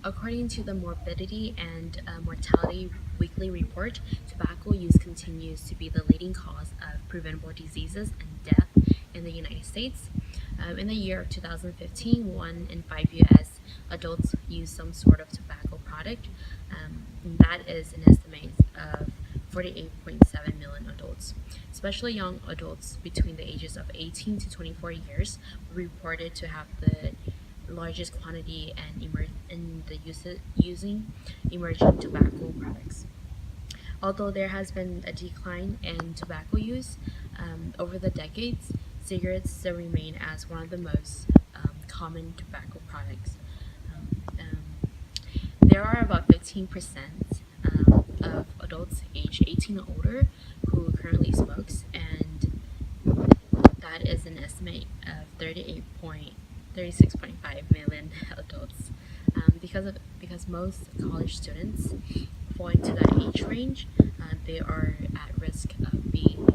According to the Morbidity and Mortality Weekly Report, tobacco use continues to be the leading cause of preventable diseases and death in the United States. In the year of 2015, 1 in 5 U.S. adults use some sort of tobacco product. That is an estimate of 48.7 million adults. Especially young adults between the ages of 18 to 24 years were reported to have the largest quantity and using emerging tobacco products. Although there has been a decline in tobacco use over the decades, cigarettes still remain as one of the most common tobacco products. There are about 15% of adults aged 18 or older who currently smokes, and that is an estimate of 36.5 million adults. Because most college students fall into that age range, they are at risk of being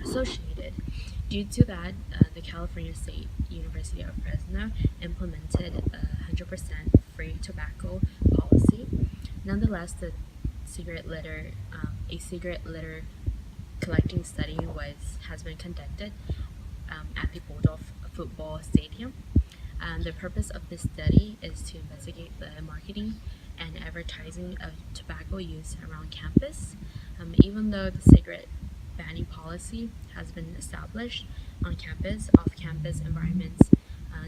associated. Due to that, the California State University of Fresno implemented a 100% free tobacco policy. Nonetheless, a cigarette litter collecting study has been conducted at the Bulldog football stadium. The purpose of this study is to investigate the marketing and advertising of tobacco use around campus. Even though the cigarette banning policy has been established on campus, off-campus environments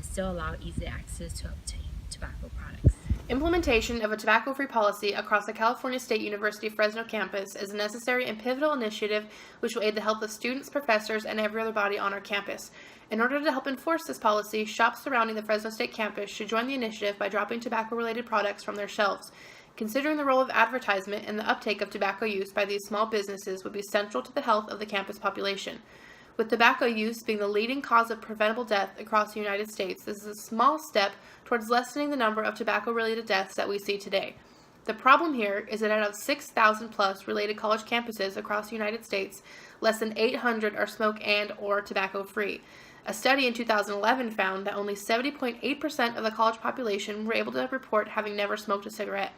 still allow easy access to obtain tobacco products. Implementation of a tobacco-free policy across the California State University Fresno campus is a necessary and pivotal initiative which will aid the health of students, professors, and every other body on our campus. In order to help enforce this policy, shops surrounding the Fresno State campus should join the initiative by dropping tobacco-related products from their shelves. Considering the role of advertisement and the uptake of tobacco use by these small businesses would be central to the health of the campus population. With tobacco use being the leading cause of preventable death across the United States, this is a small step towards lessening the number of tobacco-related deaths that we see today. The problem here is that out of 6,000 plus related college campuses across the United States, less than 800 are smoke and or tobacco-free. A study in 2011 found that only 70.8% of the college population were able to report having never smoked a cigarette.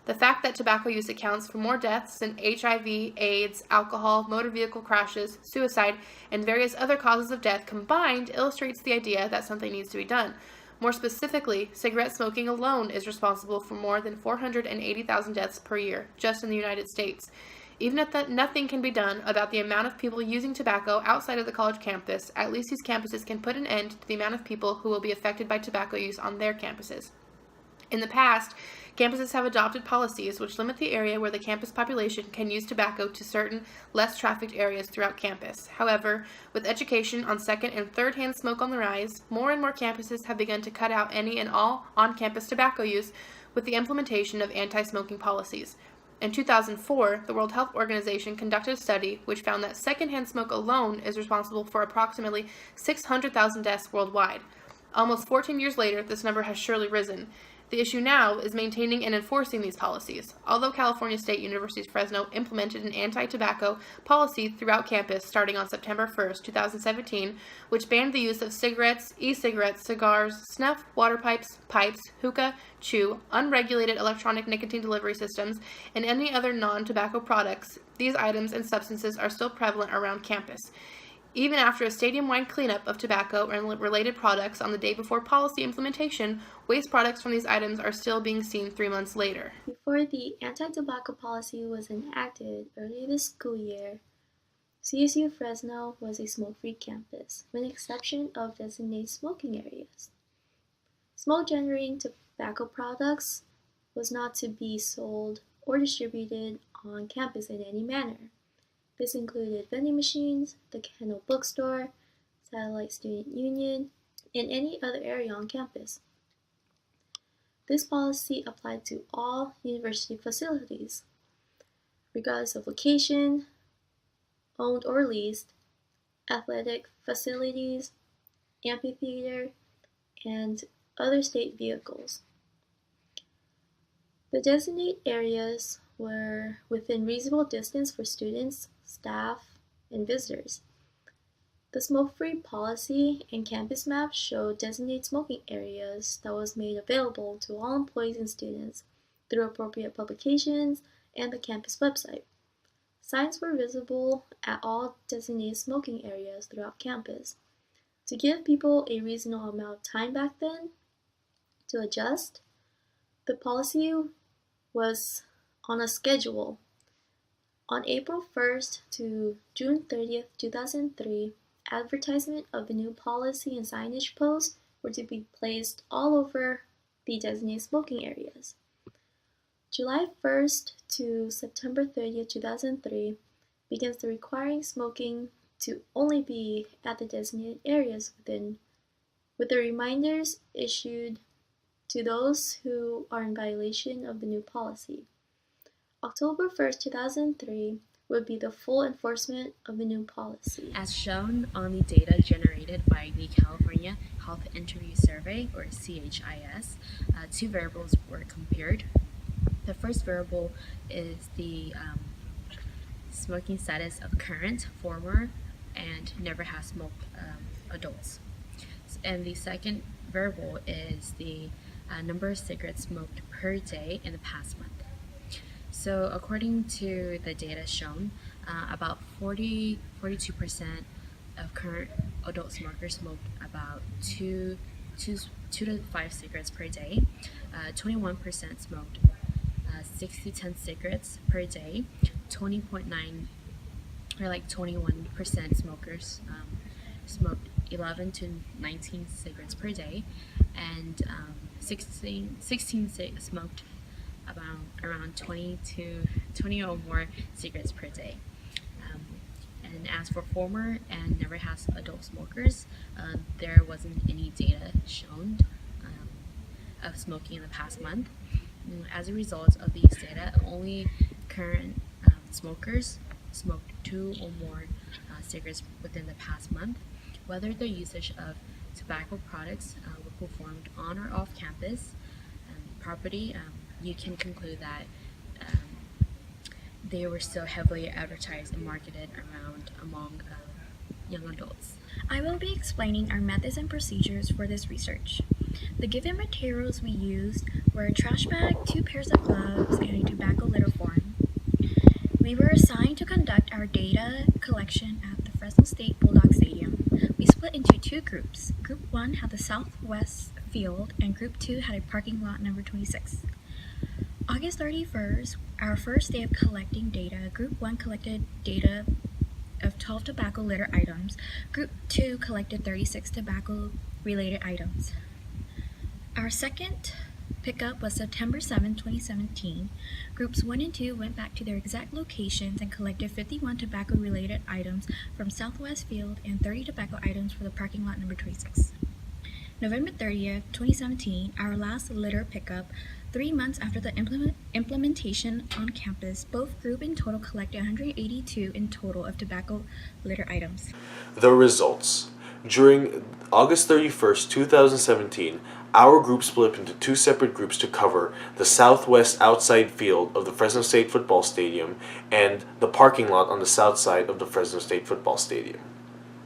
The fact that tobacco use accounts for more deaths than HIV, AIDS, alcohol, motor vehicle crashes, suicide, and various other causes of death combined illustrates the idea that something needs to be done. More specifically, cigarette smoking alone is responsible for more than 480,000 deaths per year, just in the United States. Even if nothing can be done about the amount of people using tobacco outside of the college campus, at least these campuses can put an end to the amount of people who will be affected by tobacco use on their campuses. In the past, campuses have adopted policies which limit the area where the campus population can use tobacco to certain less trafficked areas throughout campus. However, with education on second and third-hand smoke on the rise, more and more campuses have begun to cut out any and all on-campus tobacco use with the implementation of anti-smoking policies. In 2004, the World Health Organization conducted a study which found that secondhand smoke alone is responsible for approximately 600,000 deaths worldwide. Almost 14 years later, this number has surely risen. The issue now is maintaining and enforcing these policies. Although California State University Fresno implemented an anti-tobacco policy throughout campus starting on September 1, 2017, which banned the use of cigarettes, e-cigarettes, cigars, snuff, water pipes, hookah, chew, unregulated electronic nicotine delivery systems, and any other non-tobacco products, these items and substances are still prevalent around campus. Even after a stadium-wide cleanup of tobacco and related products on the day before policy implementation, waste products from these items are still being seen 3 months later. Before the anti-tobacco policy was enacted early this school year, CSU Fresno was a smoke-free campus, with the exception of designated smoking areas. Smoke-generating tobacco products was not to be sold or distributed on campus in any manner. This included vending machines, the Kennel bookstore, Satellite Student Union, and any other area on campus. This policy applied to all university facilities, regardless of location, owned or leased, athletic facilities, amphitheater, and other state vehicles. The designated areas were within reasonable distance for students, staff, and visitors. The smoke-free policy and campus map show designated smoking areas that was made available to all employees and students through appropriate publications and the campus website. Signs were visible at all designated smoking areas throughout campus. To give people a reasonable amount of time back then to adjust, the policy was on a schedule. On April 1st to June 30th, 2003, advertisement of the new policy and signage posts were to be placed all over the designated smoking areas. July 1st to September 30th, 2003 begins the requiring smoking to only be at the designated areas with the reminders issued to those who are in violation of the new policy. October 1st, 2003 would be the full enforcement of the new policy. As shown on the data generated by the California Health Interview Survey, or CHIS, two variables were compared. The first variable is the smoking status of current, former, and never has smoked adults. And the second variable is the number of cigarettes smoked per day in the past month. So according to the data shown, about 42% of current adult smokers smoked about 2 to 5 cigarettes per day. 21% smoked 6 to 10 cigarettes per day. 20.9 or like 21% smokers smoked 11 to 19 cigarettes per day, and 16 smoked around 20 or more cigarettes per day. And as for former and never has adult smokers, there wasn't any data shown of smoking in the past month. As a result of these data, only current smokers smoked 2 or more cigarettes within the past month. Whether their usage of tobacco products were performed on or off campus property, you can conclude that they were still heavily advertised and marketed among young adults. I will be explaining our methods and procedures for this research. The given materials we used were a trash bag, 2 pairs of gloves, and a tobacco litter form. We were assigned to conduct our data collection at the Fresno State Bulldog Stadium. We split into 2 groups. Group 1 had the southwest field, and Group 2 had a parking lot number 26. August 31st, our first day of collecting data, Group 1 collected data of 12 tobacco litter items. Group 2 collected 36 tobacco-related items. Our second pickup was September 7, 2017. Groups 1 and 2 went back to their exact locations and collected 51 tobacco-related items from Southwest Field and 30 tobacco items for the parking lot number 26. November 30th, 2017, our last litter pickup. 3 months after the implementation on campus, both group in total collected 182 in total of tobacco litter items. The results. During August 31st, 2017, our group split into 2 separate groups to cover the southwest outside field of the Fresno State Football Stadium and the parking lot on the south side of the Fresno State Football Stadium.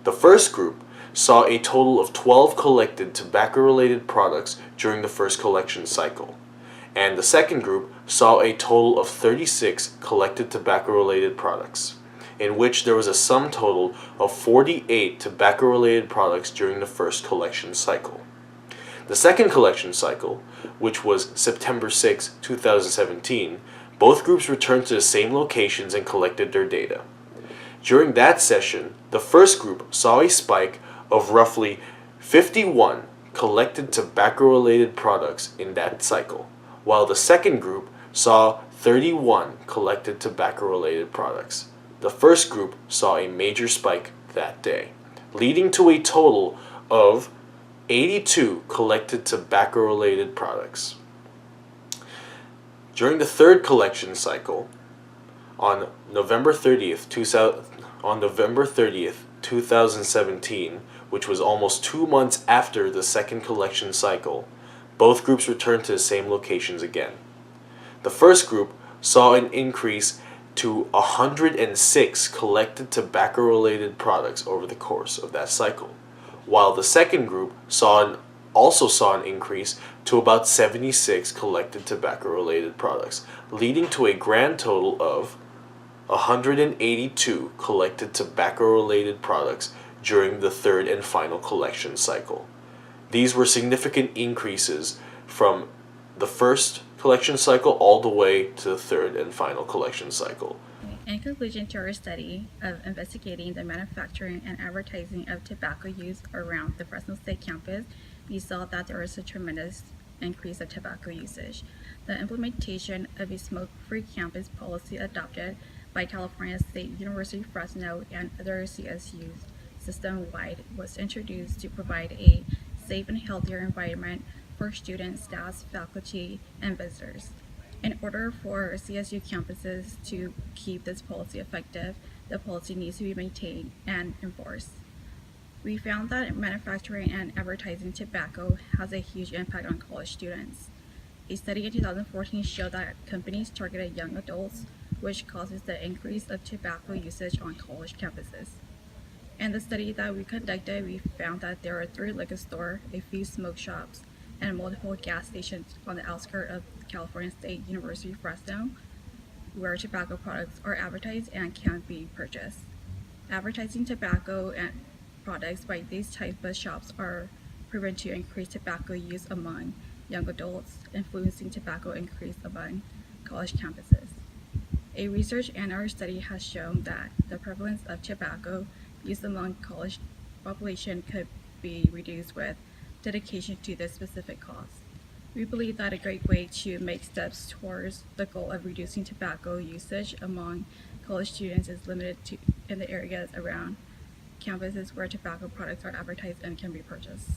The first group saw a total of 12 collected tobacco-related products during the first collection cycle, and the second group saw a total of 36 collected tobacco-related products, in which there was a sum total of 48 tobacco-related products during the first collection cycle. The second collection cycle, which was September 6, 2017, both groups returned to the same locations and collected their data. During that session, the first group saw a spike of roughly 51 collected tobacco-related products in that cycle, while the second group saw 31 collected tobacco-related products. The first group saw a major spike that day, leading to a total of 82 collected tobacco-related products. During the third collection cycle, on November 30th, 2017, which was almost 2 months after the second collection cycle, both groups returned to the same locations again. The first group saw an increase to 106 collected tobacco-related products over the course of that cycle, while the second group also saw an increase to about 76 collected tobacco-related products, leading to a grand total of 182 collected tobacco-related products during the third and final collection cycle. These were significant increases from the first collection cycle all the way to the third and final collection cycle. In conclusion to our study of investigating the manufacturing and advertising of tobacco use around the Fresno State campus, we saw that there was a tremendous increase of tobacco usage. The implementation of a smoke-free campus policy adopted by California State University Fresno and other CSUs system-wide was introduced to provide a safe and healthier environment for students, staff, faculty, and visitors. In order for CSU campuses to keep this policy effective, the policy needs to be maintained and enforced. We found that manufacturing and advertising tobacco has a huge impact on college students. A study in 2014 showed that companies targeted young adults, which causes the increase of tobacco usage on college campuses. In the study that we conducted, we found that there are 3 liquor stores, a few smoke shops, and multiple gas stations on the outskirts of California State University Fresno, where tobacco products are advertised and can be purchased. Advertising tobacco and products by these type of shops are proven to increase tobacco use among young adults, influencing tobacco increase among college campuses. A research in our study has shown that the prevalence of tobacco use among college population could be reduced with dedication to this specific cause. We believe that a great way to make steps towards the goal of reducing tobacco usage among college students is limited to in the areas around campuses where tobacco products are advertised and can be purchased.